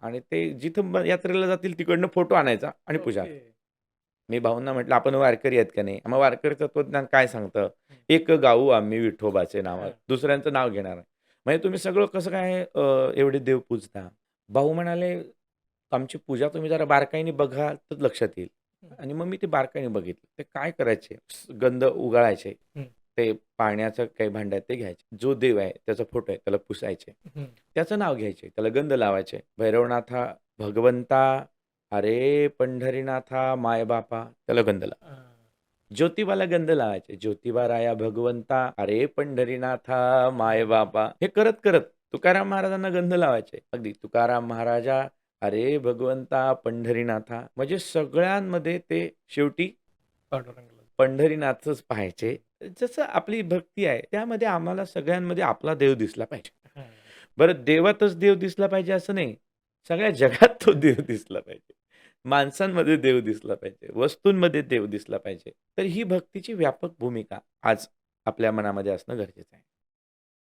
आणि ते जिथं यात्रेला जातील तिकडनं फोटो आणायचा आणि पूजा. ओके. मी भाऊंना म्हटलं, "आपण वारकरी आहेत का नाही?" मग वारकरी तत्वज्ञान काय सांगतं? "एक गाऊ आम्ही विठोबाचे नाव." हां. दुसऱ्यांचं नाव घेणार नाही. म्हणजे तुम्ही सगळं कसं काय एवढे देव पूजता? भाऊ म्हणाले, "आमची पूजा तुम्ही जरा बारकाईने बघाल तर लक्षात येईल." हं, आणि मग मी ते बारकाईने बघितलं. ते काय करायचे? गंध उगाळायचे. हं, ते पाण्याचं काही भांड्यात ते घ्यायचे. जो देव आहे त्याचा फोटो आहे त्याला पुसायचे. हं. त्याचं नाव घ्यायचे. त्याला गंध लावायचे. भैरवनाथा, भगवंता, अरे पंढरीनाथा मायबापा त्याला गंध लाव. हां. ज्योतिबाला गंध लावायचे. ज्योतिबा राया भगवंता, अरे पंढरीनाथा मायबापा. हे करत करत तुकाराम महाराजांना गंध लावायचे. अगदी तुकाराम महाराजा, अरे भगवंता पंढरीनाथा. म्हणजे सगळ्यांमध्ये ते शेवटी पांडुरंगाला. पंढरीनाथच पाहायचे. जसं आपली भक्ती आहे, त्यामध्ये आम्हाला सगळ्यांमध्ये आपला देव दिसला पाहिजे. हां. बरं देवातच देव दिसला पाहिजे असं नाही. सगळ्या जगात तो देव दिसला पाहिजे. माणसांमध्ये देव दिसला पाहिजे, वस्तूंमध्ये देव दिसला पाहिजे. तर ही भक्तीची व्यापक भूमिका आज आपल्या मनामध्ये असणं गरजेचं आहे.